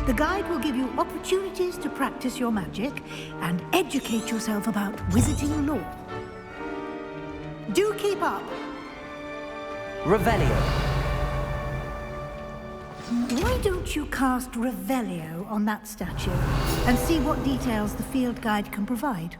The guide will give you opportunities to practice your magic and educate yourself about wizarding lore. Do keep up. Revelio. Why don't you cast Revelio on that statue and see what details the field guide can provide?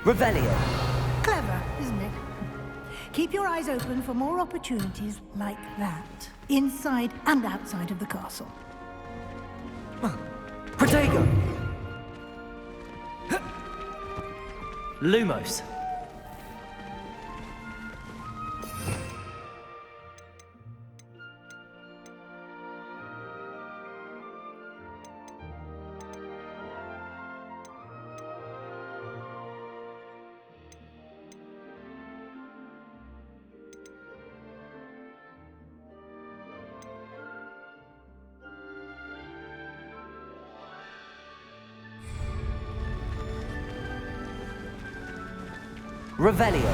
Revelio. Clever, isn't it? Keep your eyes open for more opportunities like that, inside and outside of the castle. Protego. Lumos. Revelio.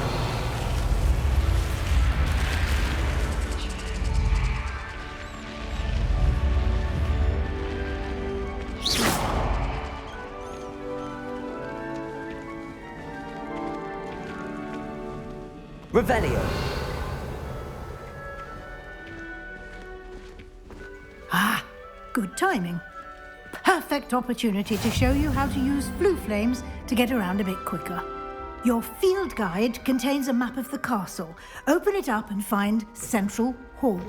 Revelio. Ah, good timing. Perfect opportunity to show you how to use flue flames to get around a bit quicker. Your field guide contains a map of the castle. Open it up and find Central Hall.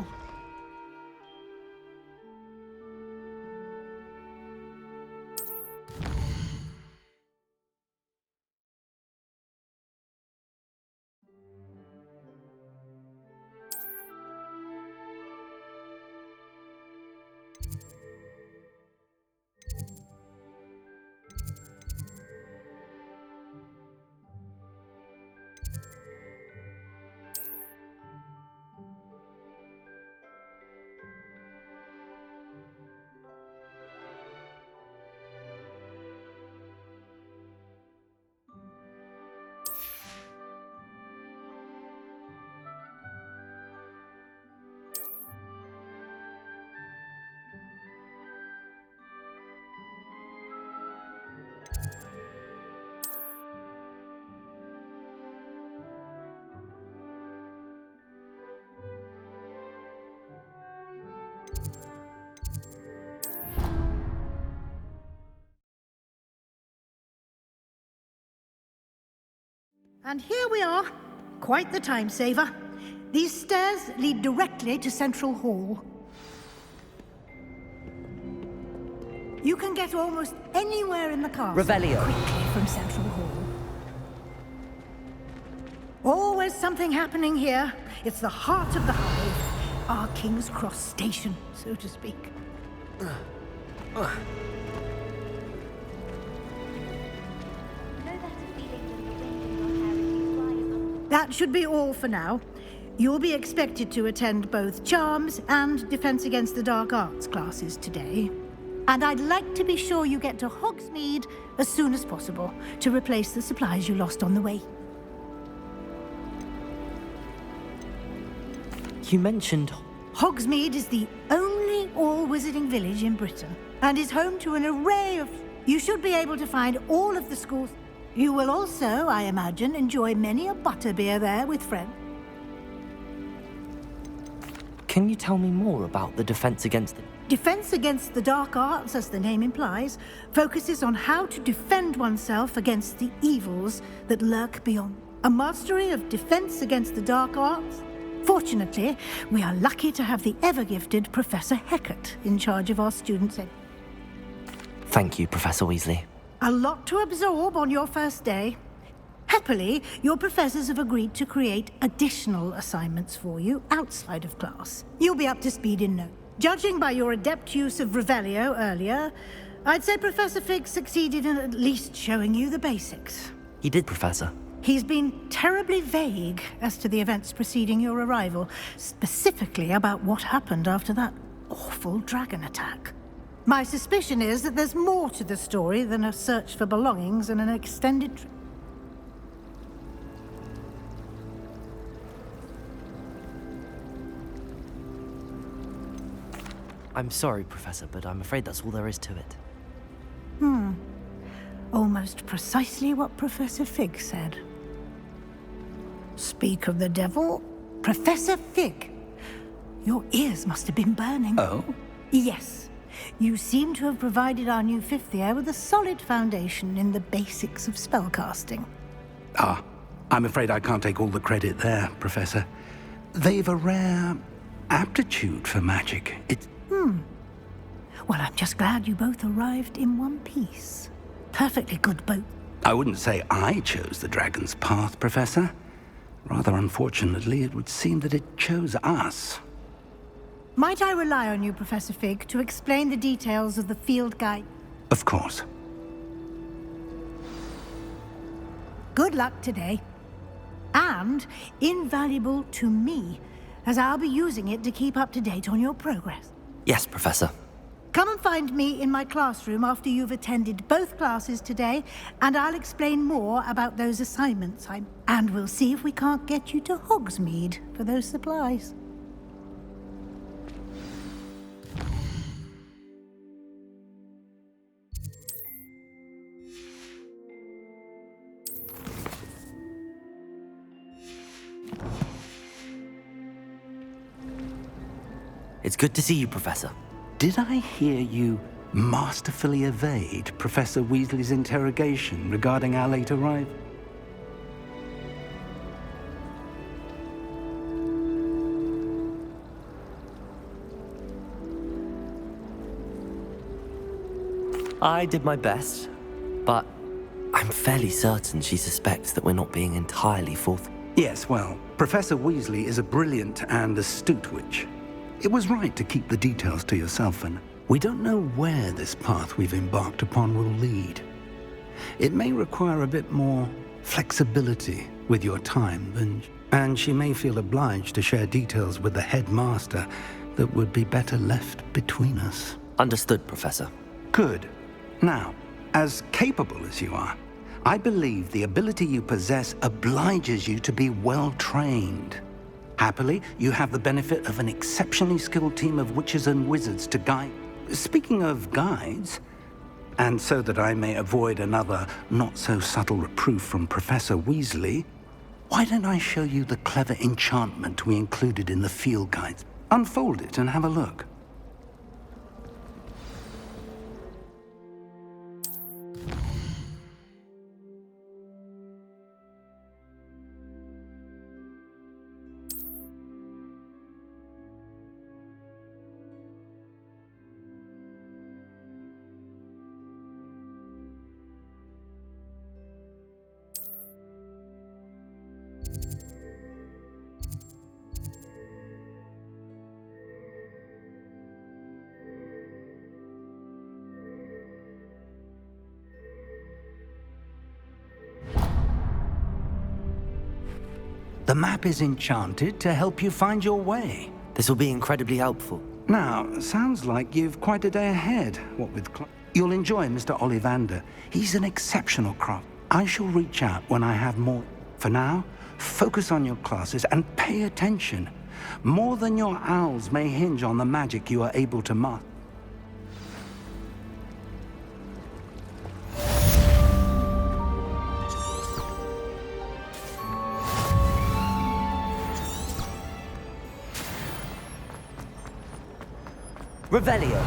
And here we are. Quite the time saver. These stairs lead directly to Central Hall. You can get almost anywhere in the castle Revelio. quickly from Central Hall. Always something happening here. It's the heart of the hive. Our King's Cross station, so to speak. That should be all for now. You'll be expected to attend both Charms and Defense Against the Dark Arts classes today. And I'd like to be sure you get to Hogsmeade as soon as possible to replace the supplies you lost on the way. You mentioned... Hogsmeade is the only all-wizarding village in Britain and is home to an array of... You should be able to find all of the schools. You will also, I imagine, enjoy many a butterbeer there with friends. Can you tell me more about the defense against the... Defense against the dark arts, as the name implies, focuses on how to defend oneself against the evils that lurk beyond. A mastery of defense against the dark arts? Fortunately, we are lucky to have the ever-gifted Professor Hecat in charge of our students. Thank you, Professor Weasley. A lot to absorb on your first day. Happily, your professors have agreed to create additional assignments for you outside of class. You'll be up to speed in no. Judging by your adept use of Revelio earlier, I'd say Professor Fig succeeded in at least showing you the basics. He did, Professor. He's been terribly vague as to the events preceding your arrival, specifically about what happened after that awful dragon attack. My suspicion is that there's more to the story than a search for belongings and an extended trip. I'm sorry, Professor, but I'm afraid that's all there is to it. Almost precisely what Professor Fig said. Speak of the devil, Professor Fig. Your ears must have been burning. Oh? Yes. You seem to have provided our new fifth year with a solid foundation in the basics of spellcasting. Ah, I'm afraid I can't take all the credit there, Professor. They've a rare aptitude for magic. Well, I'm just glad you both arrived in one piece. Perfectly good boat. I wouldn't say I chose the dragon's path, Professor. Rather unfortunately, it would seem that it chose us. Might I rely on you, Professor Fig, to explain the details of the field guide? Of course. Good luck today. And invaluable to me, as I'll be using it to keep up to date on your progress. Yes, Professor. Come and find me in my classroom after you've attended both classes today, and I'll explain more about those assignments. And we'll see if we can't get you to Hogsmeade for those supplies. It's good to see you, Professor. Did I hear you masterfully evade Professor Weasley's interrogation regarding our late arrival? I did my best, but I'm fairly certain she suspects that we're not being entirely forthright. Yes, well, Professor Weasley is a brilliant and astute witch. It was right to keep the details to yourself, and we don't know where this path we've embarked upon will lead. It may require a bit more flexibility with your time, and she may feel obliged to share details with the headmaster that would be better left between us. Understood, Professor. Good. Now, as capable as you are, I believe the ability you possess obliges you to be well-trained. Happily, you have the benefit of an exceptionally skilled team of witches and wizards to guide. Speaking of guides, and so that I may avoid another not-so-subtle reproof from Professor Weasley, why don't I show you the clever enchantment we included in the field guides? Unfold it and have a look. The map is enchanted to help you find your way. This will be incredibly helpful. Now, sounds like you've quite a day ahead, what with You'll enjoy Mr. Ollivander. He's an exceptional craft. I shall reach out when I have more. For now, focus on your classes and pay attention. More than your owls may hinge on the magic you are able to master. Revelio.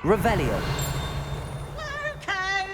Revelio. Okay.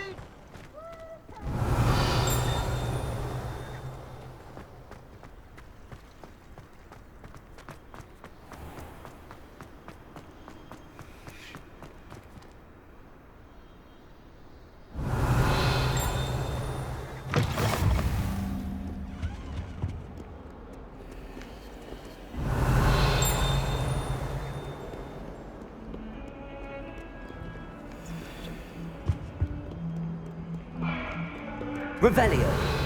Revelio.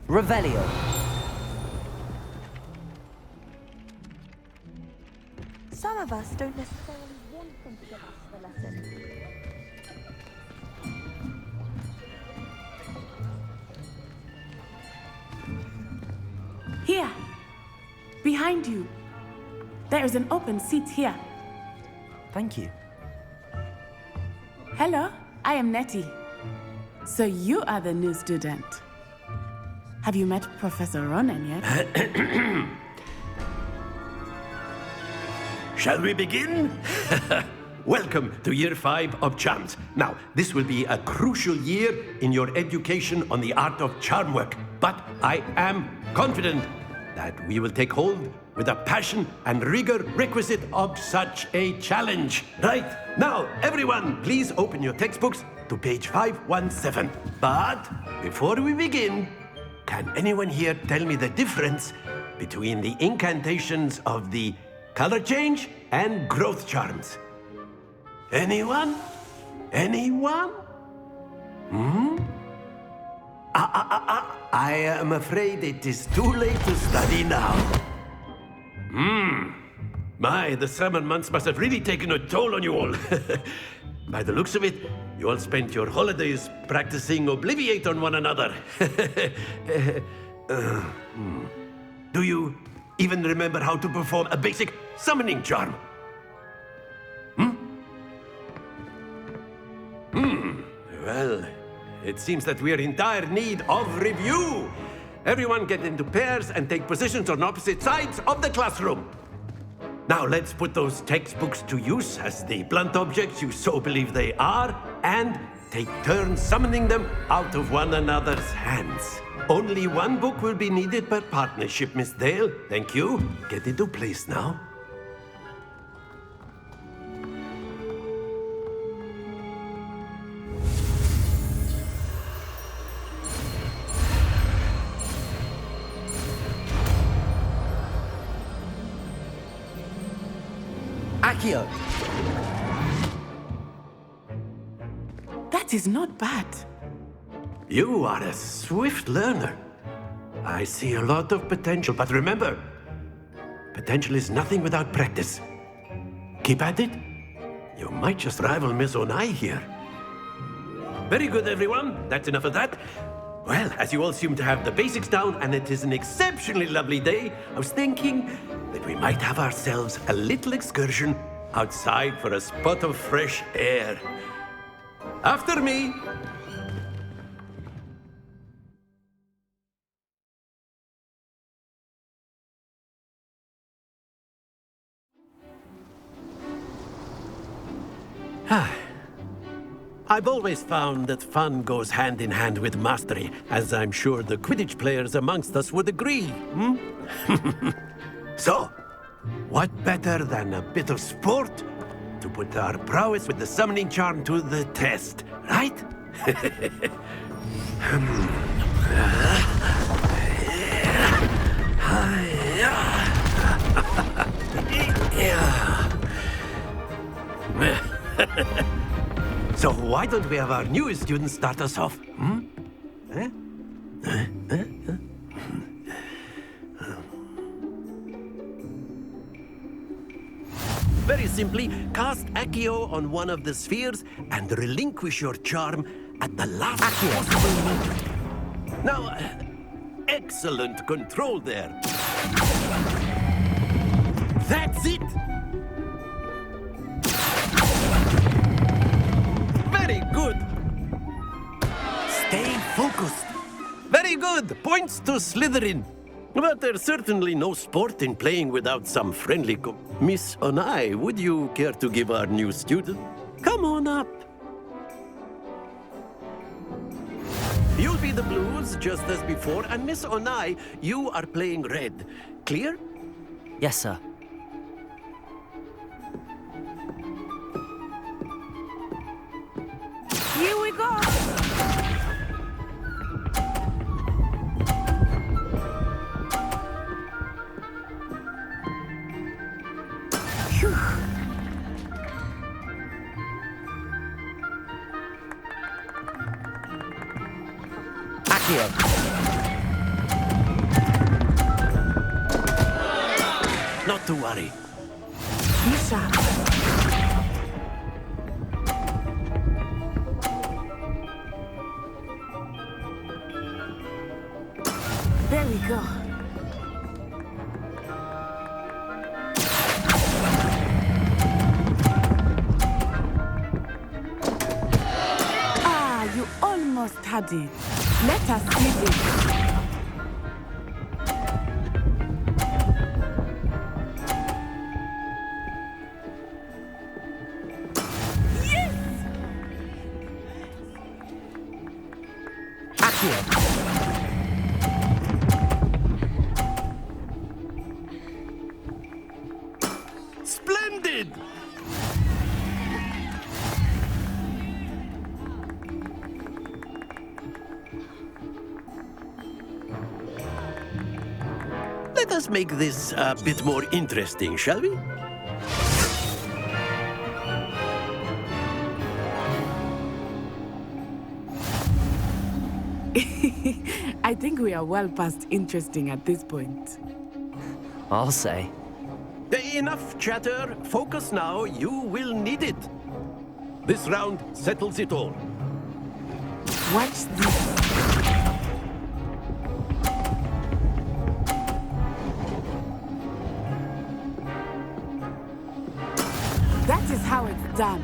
Revelio. Some of us don't necessarily want them to give us the lesson. Here, behind you. There is an open seat here. Thank you. Hello, I am Nettie. So you are the new student. Have you met Professor Ronan yet? Shall we begin? Welcome to Year 5 of Charms. Now, this will be a crucial year in your education on the art of charm work, but I am confident that we will take hold with the passion and rigor requisite of such a challenge. Right, now, everyone, please open your textbooks to page 517. But before we begin, can anyone here tell me the difference between the incantations of the color change and growth charms? Anyone? Anyone? I am afraid it is too late to study now. My, the summer months must have really taken a toll on you all. By the looks of it, you all spent your holidays practicing Obliviate on one another. Do you even remember how to perform a basic summoning charm? Well, it seems that we are in dire need of review. Everyone get into pairs and take positions on opposite sides of the classroom. Now let's put those textbooks to use as the blunt objects you so believe they are, and take turns summoning them out of one another's hands. Only one book will be needed per partnership, Miss Dale. Thank you. Get into place now. Accio. That That is not bad. You are a swift learner. I see a lot of potential, but remember, potential is nothing without practice. Keep at it. You might just rival Miss Onai here. Very good, everyone. That's enough of that. Well, as you all seem to have the basics down, and it is an exceptionally lovely day, I was thinking that we might have ourselves a little excursion outside for a spot of fresh air. After me. I've always found that fun goes hand in hand with mastery, as I'm sure the Quidditch players amongst us would agree, So, what better than a bit of sport to put our prowess with the summoning charm to the test, right? So why don't we have our newest student start us off? Very simply, cast Accio on one of the spheres and relinquish your charm at the last possible moment. Now, excellent control there. That's it! Very good. Stay focused. Very good. Points to Slytherin. But there's certainly no sport in playing without some friendly Miss Onai, would you care to give our new student? Come on up. You'll be the blues, just as before, and Miss Onai, you are playing red. Clear? Yes, sir. Here we go. Phew. Accio. Not to worry. Be sharp. There we go. Ah, you almost had it. Let us see this. Yes! Accio. Splendid! Let us make this a bit more interesting, shall we? I think we are well past interesting at this point. I'll say. Enough chatter. Focus now. You will need it. This round settles it all. Watch this. That is how it's done.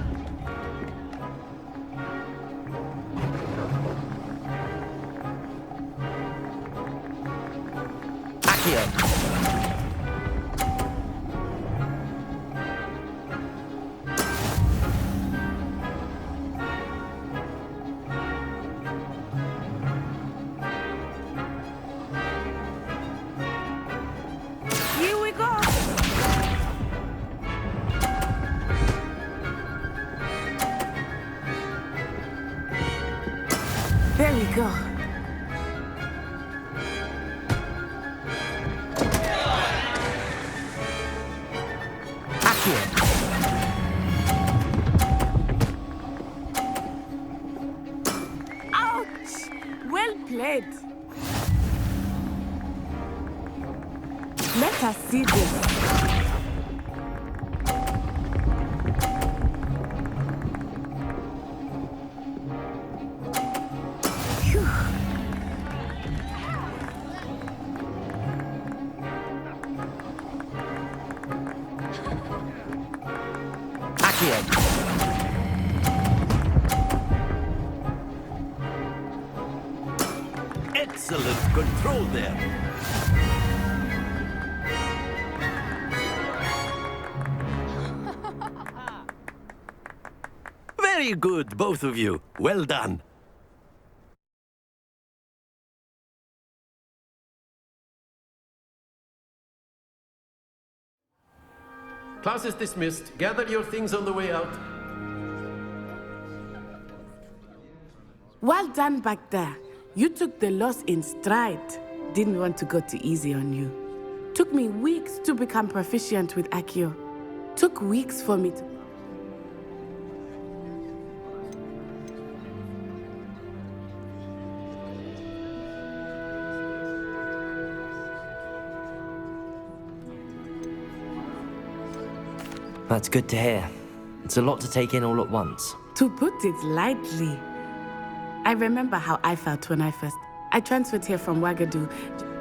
Accio. Here we go. There we go. Accio. well played. Let us see this. Excellent control there. Very good, both of you. Well done. Class is dismissed. Gather your things on the way out. Well done back there. You took the loss in stride. Didn't want to go too easy on you. Took me weeks to become proficient with Accio. Took weeks for me to... That's good to hear. It's a lot to take in all at once. To put it lightly, I remember how I felt when I transferred here from Ouagadougou.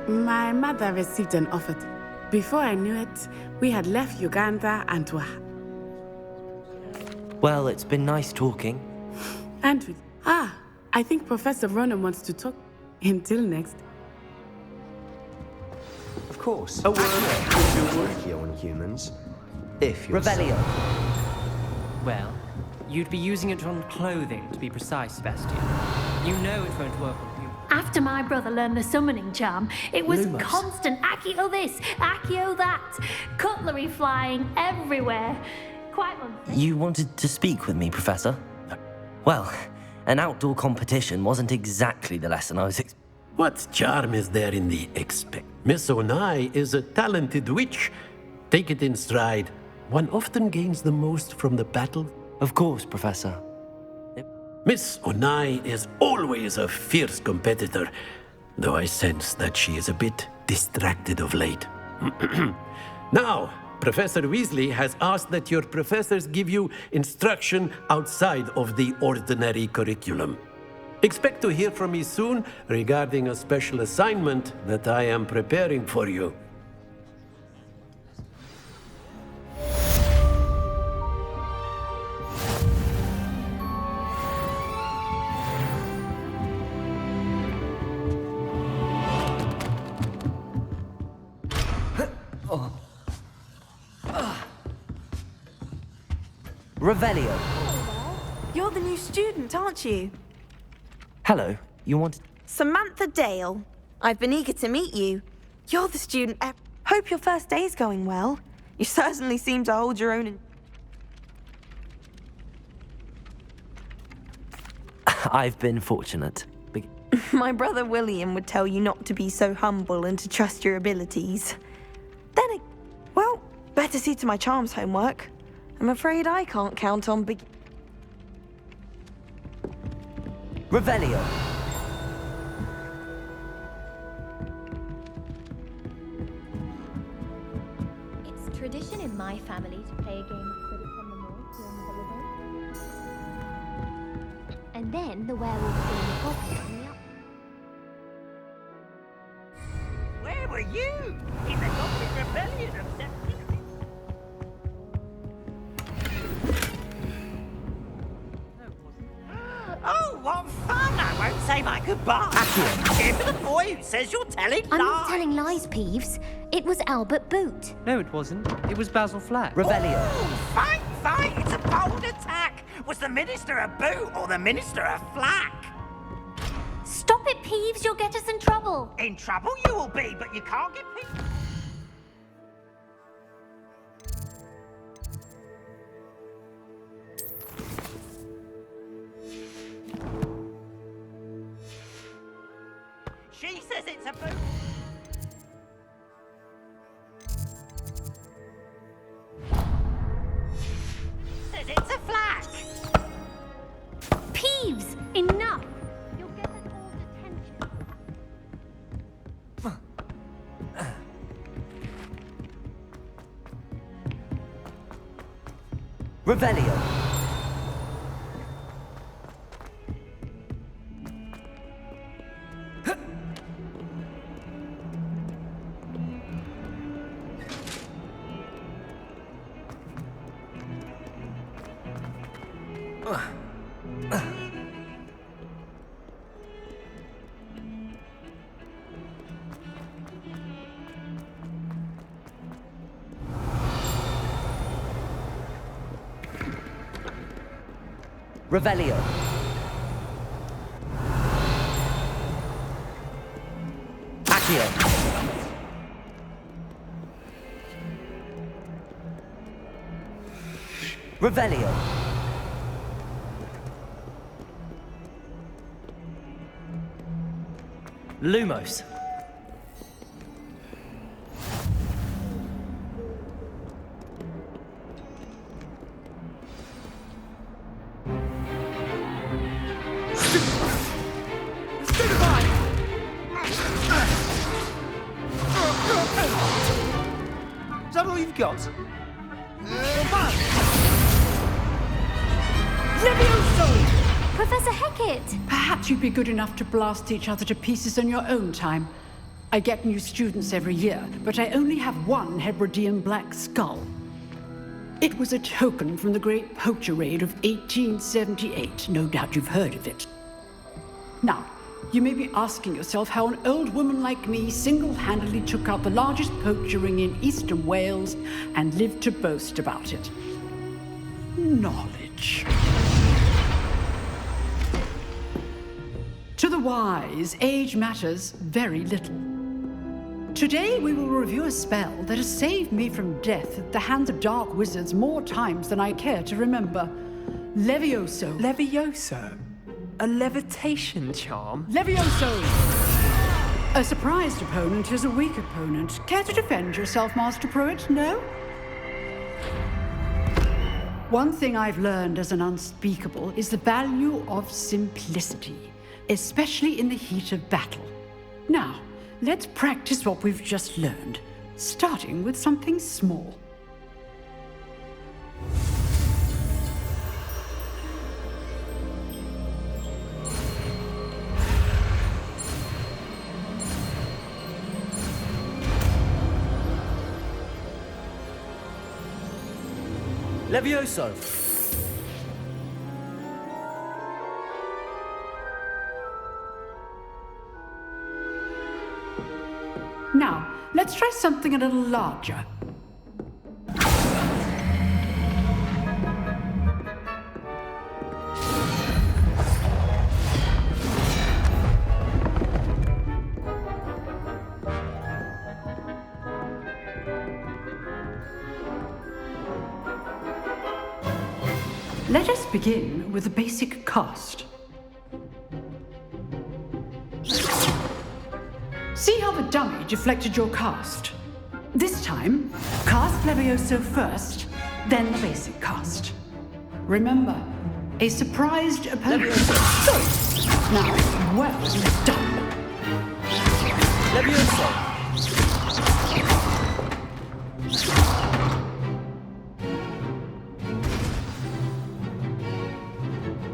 My mother received an offer. Before I knew it, we had left Uganda and were... Well, it's been nice talking. And I think Professor Ronan wants to talk. Until next. Of course. A word. Accio on humans. If you're... Revelio. Well, you'd be using it on clothing, to be precise, Sebastian. You know it won't work on you. After my brother learned the summoning charm, it was Lumos. constant Accio this, Accio that, cutlery flying everywhere. Quite honestly. You wanted to speak with me, Professor? Well, an outdoor competition wasn't exactly the lesson I was What charm is there in the expect? Miss Onai is a talented witch. Take it in stride. One often gains the most from the battle. Of course, Professor. Miss Onai is always a fierce competitor, though I sense that she is a bit distracted of late. Now, Professor Weasley has asked that your professors give you instruction outside of the ordinary curriculum. Expect to hear from me soon regarding a special assignment that I am preparing for you. Revelio. You're the new student, aren't you? Hello, you wanted... Samantha Dale. I've been eager to meet you. You're the student... Hope your first day's going well. You certainly seem to hold your own in... I've been fortunate. My brother William would tell you not to be so humble and to trust your abilities. Well, better see to my charms homework. I'm afraid I can't count on big... Revelio. It's tradition in my family to play a game of Quidditch on the moor during the holidays. And then the werewolves join the goblins on the up. Where were you? In the Goblin Rebellion of Oh, what fun! I won't say my goodbye. Here for the boy who says you're telling lies. I'm not telling lies, Peeves. It was Albert Boot. No, it wasn't. It was Basil Flack. Revelio. Oh, fight! It's a bold attack. Was the Minister a boot or the Minister a flack? Stop it, Peeves. You'll get us in trouble. In trouble you will be, but you can't get people. She says it's a boot. Says it's a flack. Peeves, enough. You'll get us all detention. Revelio. Revelio. Accio. Revelio. Lumos. Is that all you've got? Professor Hecat! Perhaps you'd be good enough to blast each other to pieces on your own time. I get new students every year, but I only have one Hebridean black skull. It was a token from the Great Poacher Raid of 1878. No doubt you've heard of it. Now, you may be asking yourself how an old woman like me single-handedly took out the largest poacher ring in eastern Wales and lived to boast about it. Knowledge. To the wise, age matters very little. Today we will review a spell that has saved me from death at the hands of dark wizards more times than I care to remember. Levioso. Levioso? A levitation charm? Levioso! A surprised opponent is a weak opponent. Care to defend yourself, Master Pruitt? No? One thing I've learned as an unspeakable is the value of simplicity, especially in the heat of battle. Now, let's practice what we've just learned, starting with something small. Levioso. Now, let's try something a little larger. Let us begin with a basic cast. See how the dummy deflected your cast? This time, cast Levioso first, then the basic cast. Remember, a surprised opponent. Good. Now, well done. Levioso.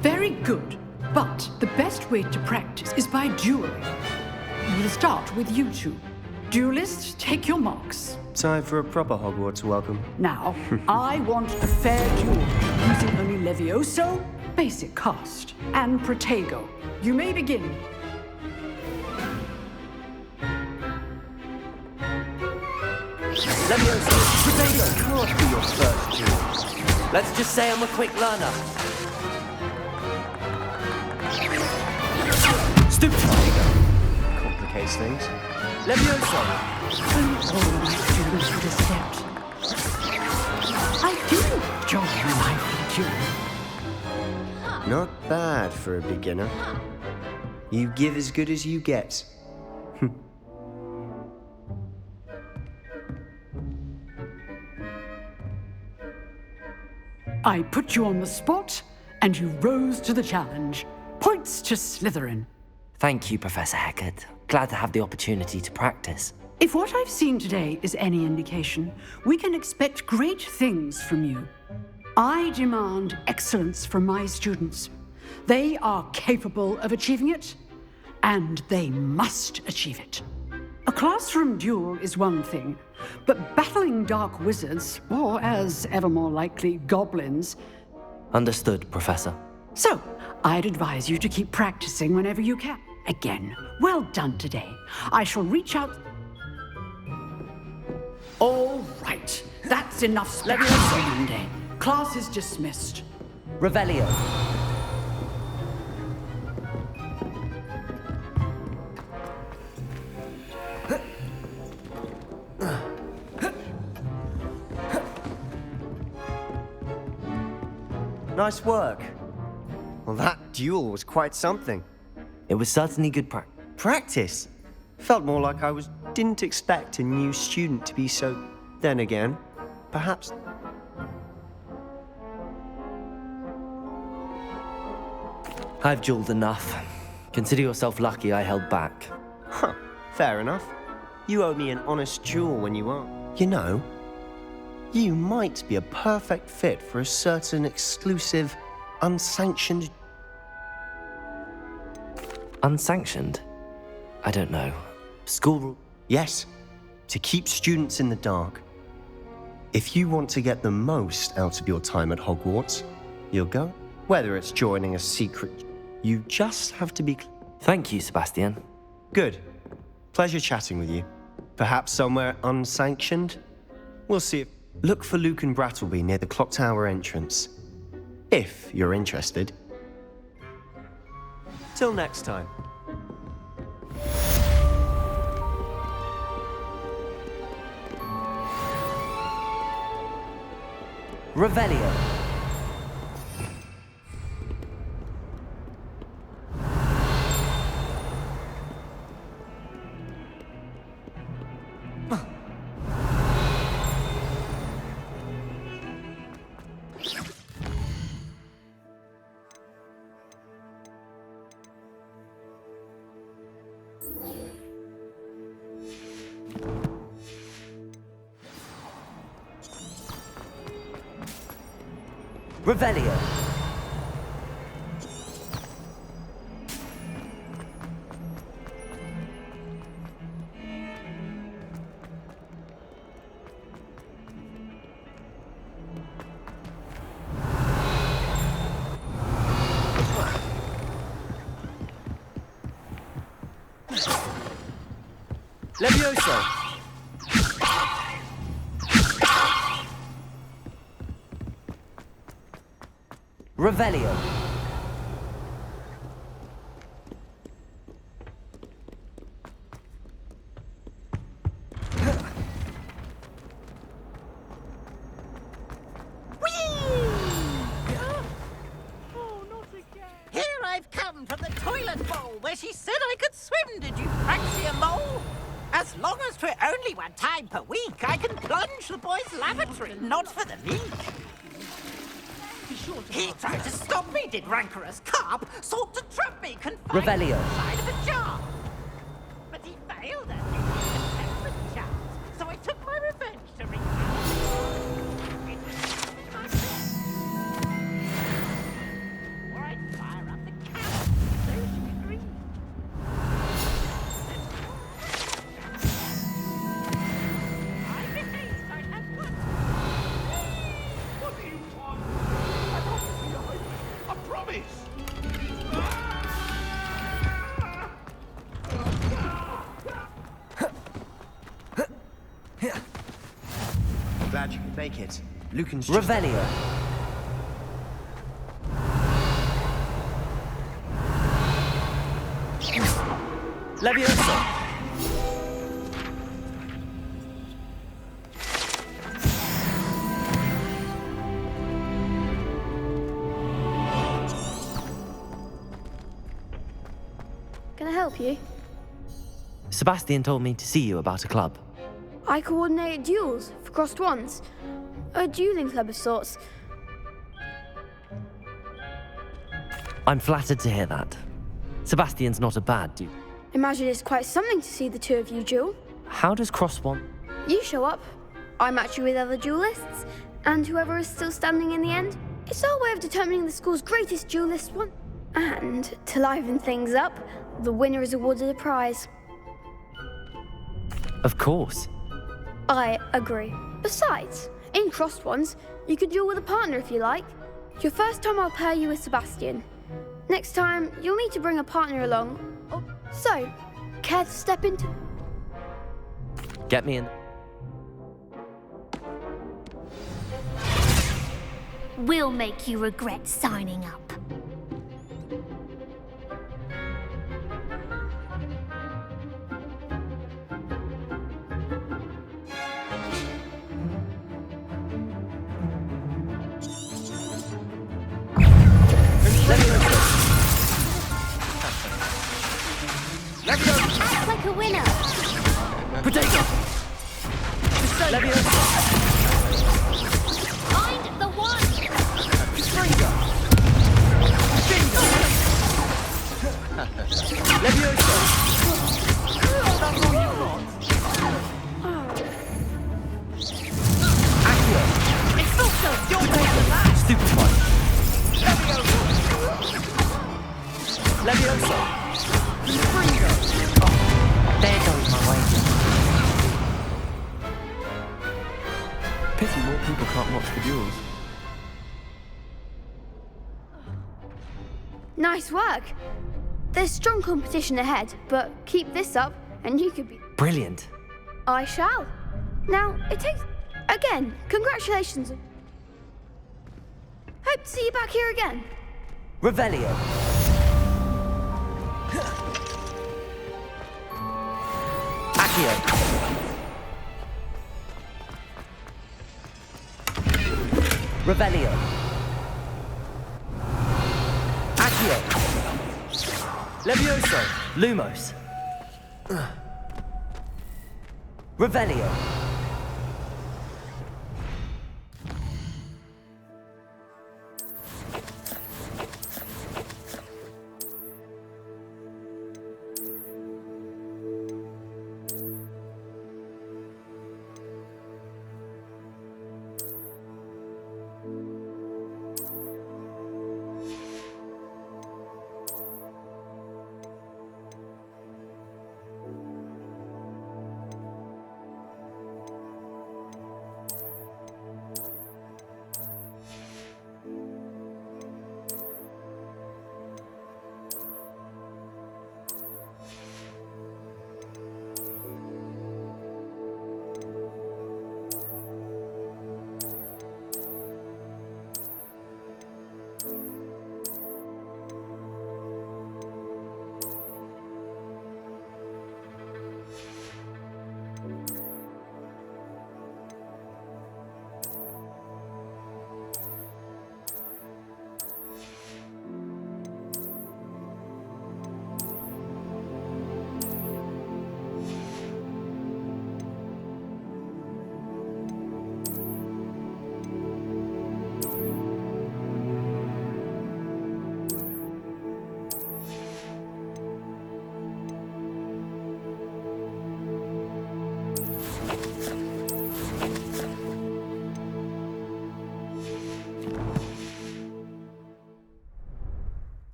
Very good, but the best way to practice is by dueling. We'll start with you two. Duelists, take your marks. Time for a proper Hogwarts welcome. Now, I want a fair duel, using only Levioso, basic cast, and Protego. You may begin. Levioso. Protego. Can't be your first duel. Let's just say I'm a quick learner. Stupid Protego. Complicates things. Levioso. All my students would accept. I do enjoy my duel. Not bad for a beginner. You give as good as you get. I put you on the spot, and you rose to the challenge. Points to Slytherin. Thank you, Professor Hecat. Glad to have the opportunity to practice. If what I've seen today is any indication, we can expect great things from you. I demand excellence from my students. They are capable of achieving it, and they must achieve it. A classroom duel is one thing, but battling dark wizards, or as ever more likely, goblins... Understood, Professor. So, I'd advise you to keep practicing whenever you can. Again, well done today. I shall reach out... All right, that's enough speculation for Monday. Class is dismissed. Revelio. Nice work. Well, that duel was quite something. It was certainly good practice. Felt more like I didn't expect a new student to be so... Then again, perhaps... I've dueled enough. Consider yourself lucky I held back. Huh, fair enough. You owe me an honest duel when you are. You know, you might be a perfect fit for a certain exclusive, unsanctioned... Unsanctioned? I don't know. School rule? Yes, to keep students in the dark. If you want to get the most out of your time at Hogwarts, you'll go. Whether it's joining a secret... You just have to be... Thank you, Sebastian. Good. Pleasure chatting with you. Perhaps somewhere unsanctioned? We'll see if... Look for Luke and Brattleby near the clock tower entrance. If you're interested. Till next time. Revelio. Revelio. Levioso! Revelio. Here I've come from the toilet bowl where she said I could swim, did you fancy a mole? As long as 'twere only one time per week, I can plunge the boys' lavatory, not for the meek. He tried to stop me, did rancorous carp, sought to trap me, confined Revelio. inside of a jar. But he failed at me with temperate chance, so I took my revenge to wreak or I'd fire up the cannon, so she agreed. I behaved, I'd have put. What do you want? I promise you, I promise! Glad you could make it. Lucan's Revelio. Levioso! Can I help you? Sebastian told me to see you about a club. I coordinate duels for crossed ones. A dueling club of sorts. I'm flattered to hear that. Sebastian's not a bad dude. Imagine it's quite something to see the two of you duel. How does Cross want? You show up, I match you with other duelists, And whoever is still standing in the end? It's our way of determining the school's greatest duelist one. And to liven things up, the winner is awarded a prize. Of course. I agree. Besides, in crossed ones, you could duel with a partner if you like. Your first time I'll pair you with Sebastian. Next time, you'll need to bring a partner along. So, care to step into... Get me in. We'll make you regret signing up. Act like a winner. Potato! Leviosa! Find the one. Springer! Stingo! Leviosa! That's all you've got? Accio! Expulso! You're better than that! Super Punch! Leviosa! Springer! Oh, there goes my wager. Pity more people can't watch the duels. Nice work. There's strong competition ahead, but keep this up and you could be... Brilliant. I shall. Now, it takes... Again, congratulations. Hope to see you back here again. Revelio. Accio. Revelio. Accio. Levioso. Lumos. Revelio.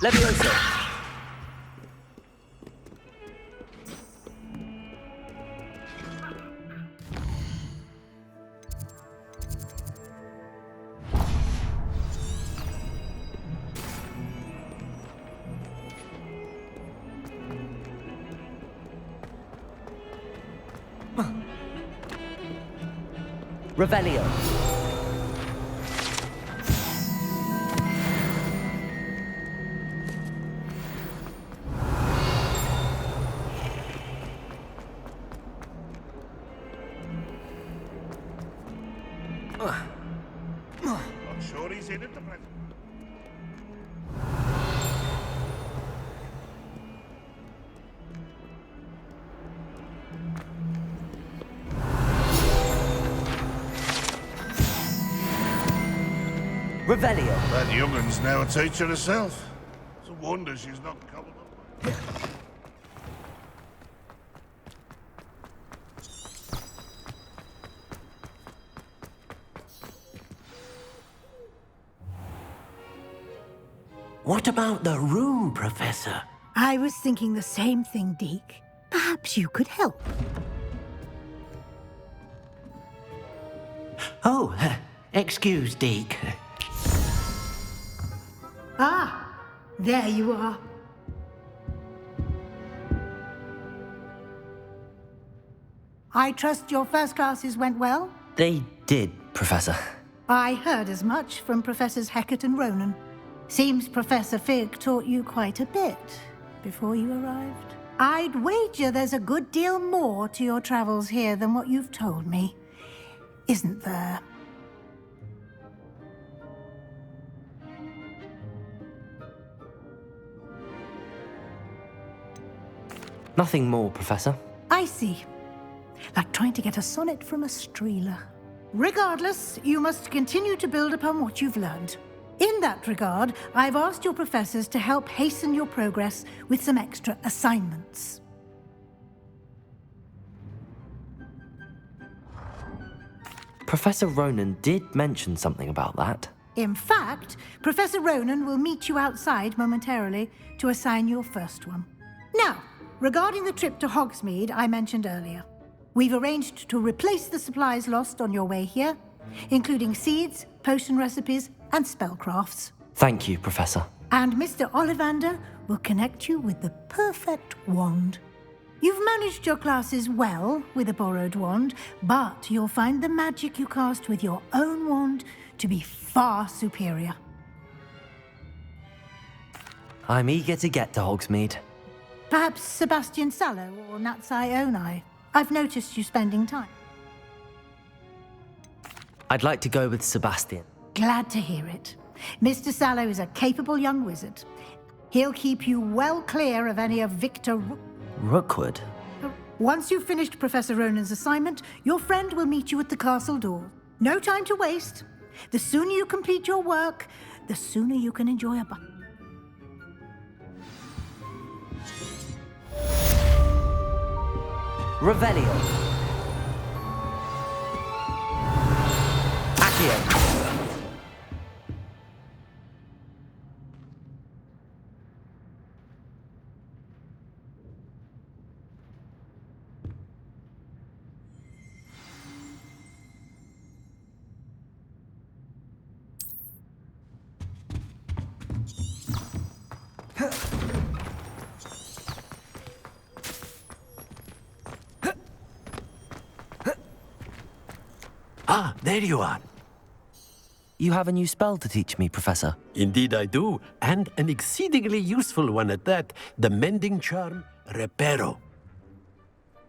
Levioso! Revelio. I'm sure he's in at the present. Revelio. That youngun's now a teacher herself. It's a wonder she's not covered up. What about the room, Professor? I was thinking the same thing, Deke. Perhaps you could help. Oh, excuse, Deke. Ah, there you are. I trust your first classes went well? They did, Professor. I heard as much from Professors Hecat and Ronan. Seems Professor Fig taught you quite a bit before you arrived. I'd wager there's a good deal more to your travels here than what you've told me. Isn't there? Nothing more, Professor. I see. Like trying to get a sonnet from a streeler. Regardless, you must continue to build upon what you've learned. In that regard, I've asked your professors to help hasten your progress with some extra assignments. Professor Ronan did mention something about that. In fact, Professor Ronan will meet you outside momentarily to assign your first one. Now, regarding the trip to Hogsmeade I mentioned earlier, we've arranged to replace the supplies lost on your way here, including seeds, potion recipes, and spellcrafts. Thank you, Professor. And Mr. Ollivander will connect you with the perfect wand. You've managed your classes well with a borrowed wand, but you'll find the magic you cast with your own wand to be far superior. I'm eager to get to Hogsmeade. Perhaps Sebastian Sallow or Natsai Onai. I've noticed you spending time. I'd like to go with Sebastian. Glad to hear it. Mr. Sallow is a capable young wizard. He'll keep you well clear of any of Victor Rookwood? Once you've finished Professor Ronan's assignment, your friend will meet you at the castle door. No time to waste. The sooner you complete your work, the sooner you can enjoy a bite. Revelio. Accio. Ah, there you are. You have a new spell to teach me, Professor. Indeed I do, and an exceedingly useful one at that, the mending charm, Reparo.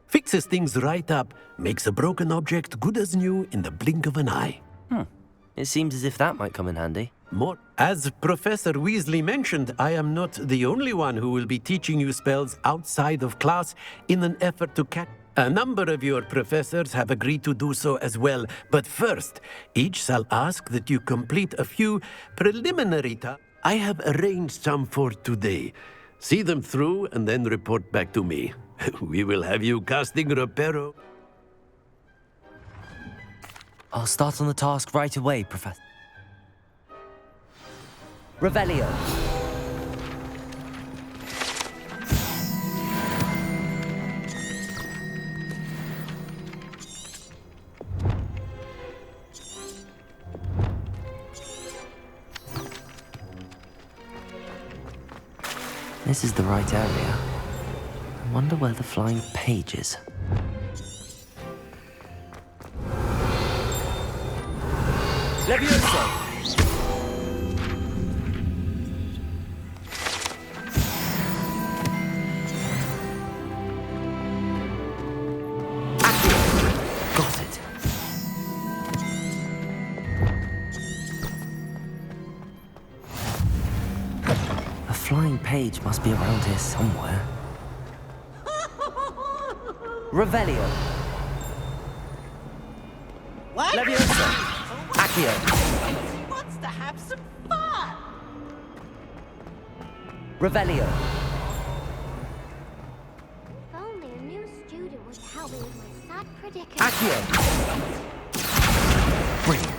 Fixes things right up, makes a broken object good as new in the blink of an eye. It seems as if that might come in handy. More. As Professor Weasley mentioned, I am not the only one who will be teaching you spells outside of class in an effort to catch. A number of your professors have agreed to do so as well, but first, each shall ask that you complete a few preliminary tasks. I have arranged some for today. See them through and then report back to me. We will have you casting Reparo. I'll start on the task right away, Professor. Revelio. This is the right area. I wonder where the flying page is. Levioso! Got it. A flying page must be around here somewhere. Revelio. What? Levioso. Accio. He wants to have some fun. Revelio. If only a new student was to help me with my sad predicament. Accio. Brilliant.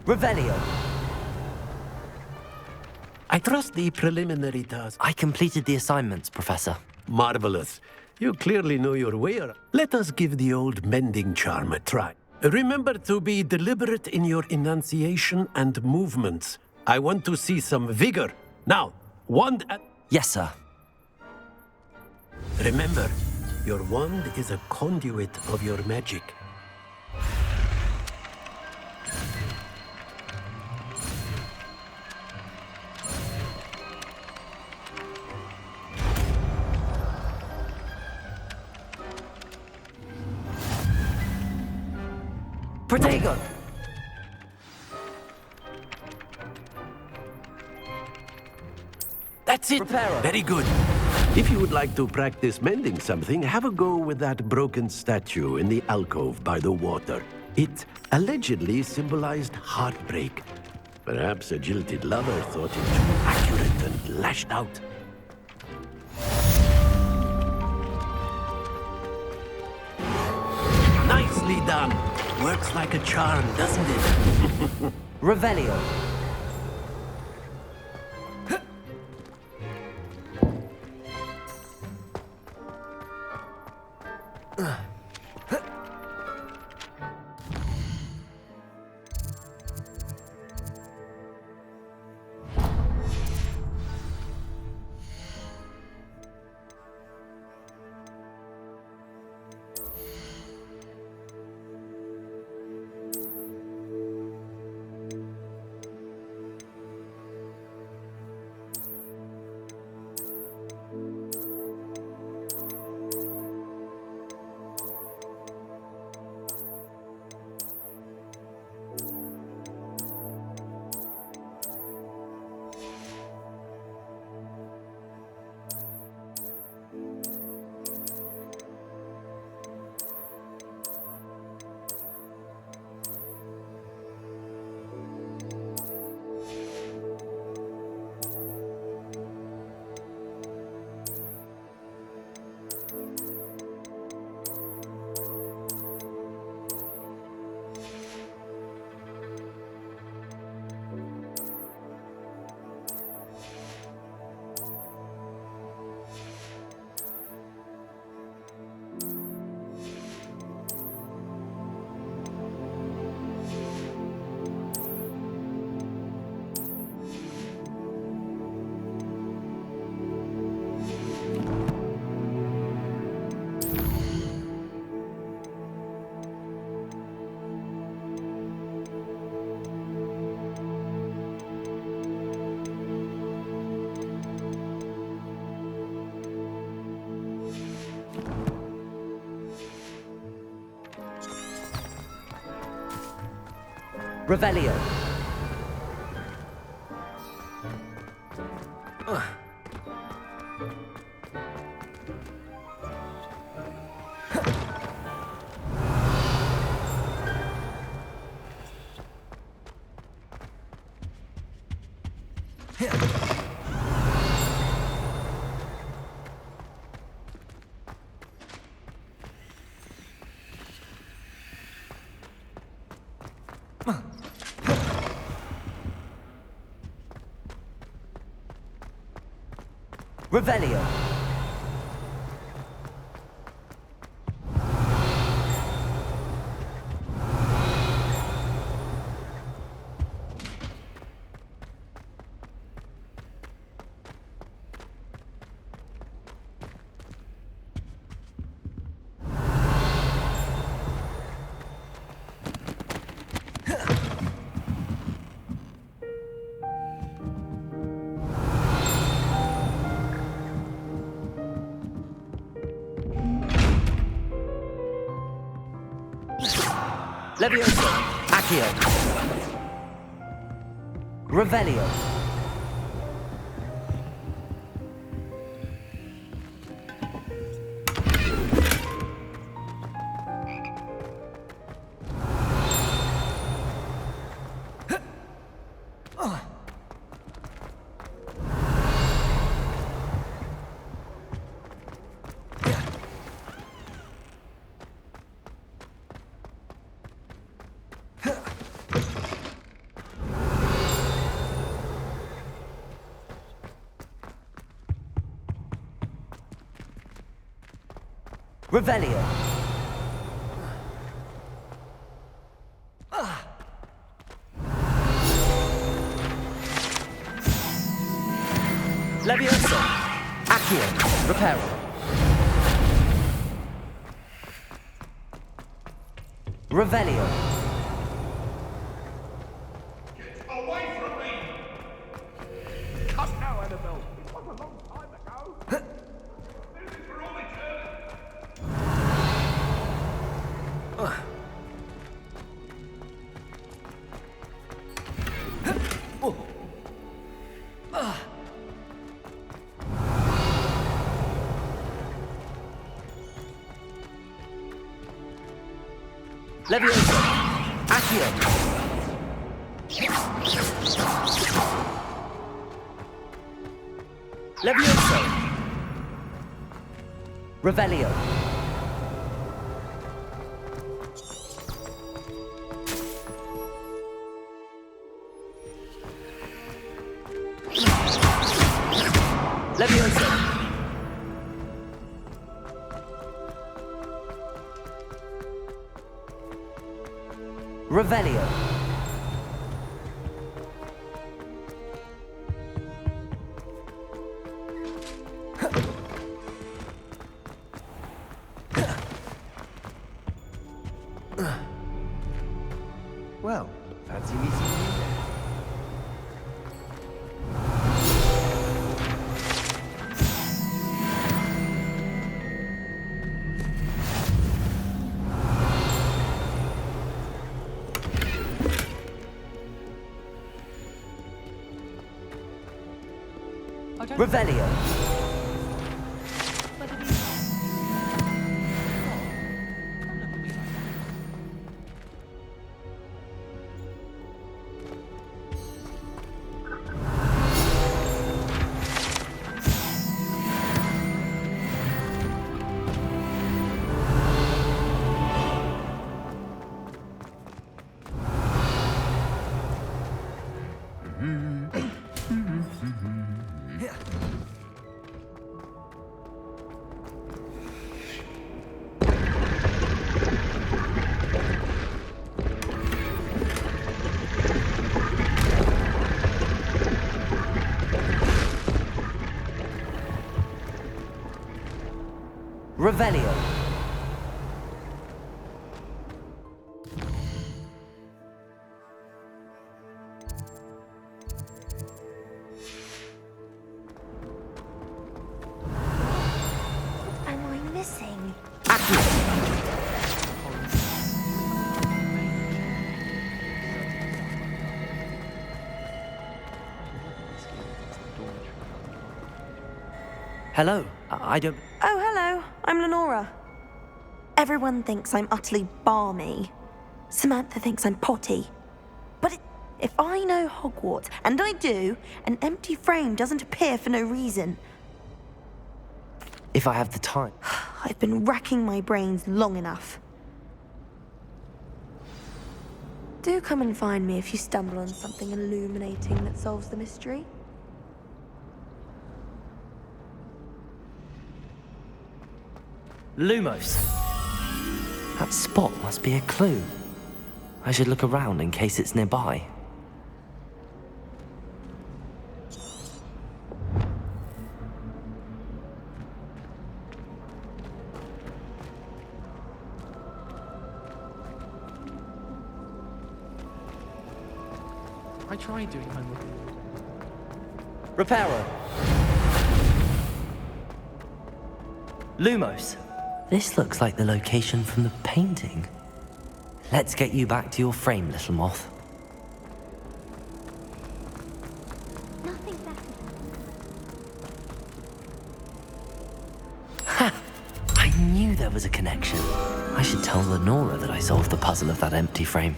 Revelio. I trust the preliminary task. I completed the assignments, Professor. Marvelous. You clearly know your way around. Let us give the old mending charm a try. Remember to be deliberate in your enunciation and movements. I want to see some vigor. Now, wand at... Yes, sir. Remember, your wand is a conduit of your magic. Protego! That's it. Reparo. Very good. If you would like to practice mending something, have a go with that broken statue in the alcove by the water. It allegedly symbolized heartbreak. Perhaps a jilted lover thought it too accurate and lashed out. Nicely done. Works like a charm, doesn't it? Revelio. Revelio. Revelio. Levioso. Accio. Revelio. Revelio. Levioso. Accio. Reparo. Revelio. Away from me! Come now, Annabelle. It was a long time ago. This is for all eternity. Levioso. Accio. Levioso. Revelio. Levioso. Revelio. Well, fancy meeting you then. Revelio. Revelio. Am I missing? Hello. I don't... Oh, hello. I'm Lenora. Everyone thinks I'm utterly balmy. Samantha thinks I'm potty. But if I know Hogwarts, and I do, an empty frame doesn't appear for no reason. If I have the time. I've been racking my brains long enough. Do come and find me if you stumble on something illuminating that solves the mystery. Lumos. That spot must be a clue. I should look around in case it's nearby. I tried doing homework. Reparo. Lumos. This looks like the location from the painting. Let's get you back to your frame, little moth. Nothing better. Ha! I knew there was a connection. I should tell Lenora that I solved the puzzle of that empty frame.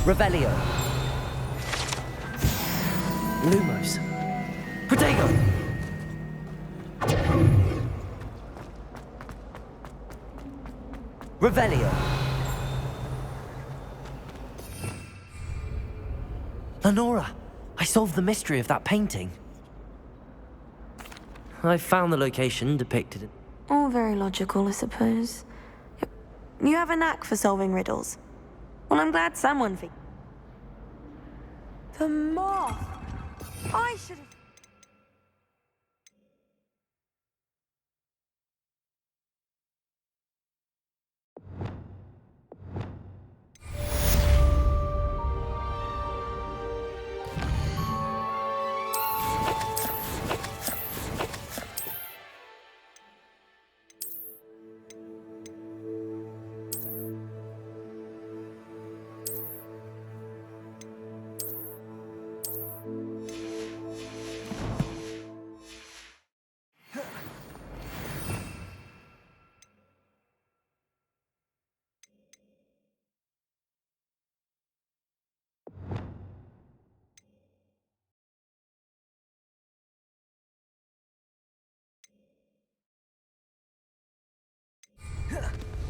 Revelio. Lumos. Protego! Revelio. Lenora, I solved the mystery of that painting. I found the location depicted in... All very logical, I suppose. You have a knack for solving riddles. Well, I'm glad someone figured. The moth! I should have...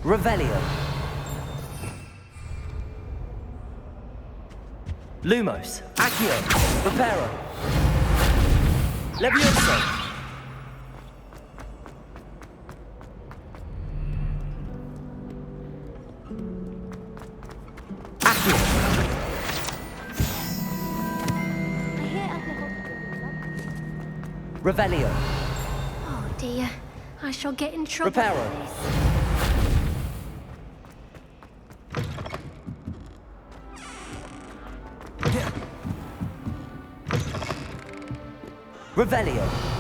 Revelio. Lumos. Accio. Reparo. Levioso. Accio. I hear other Revelio. Oh dear. I shall get in trouble Reparo. for this. Revelio.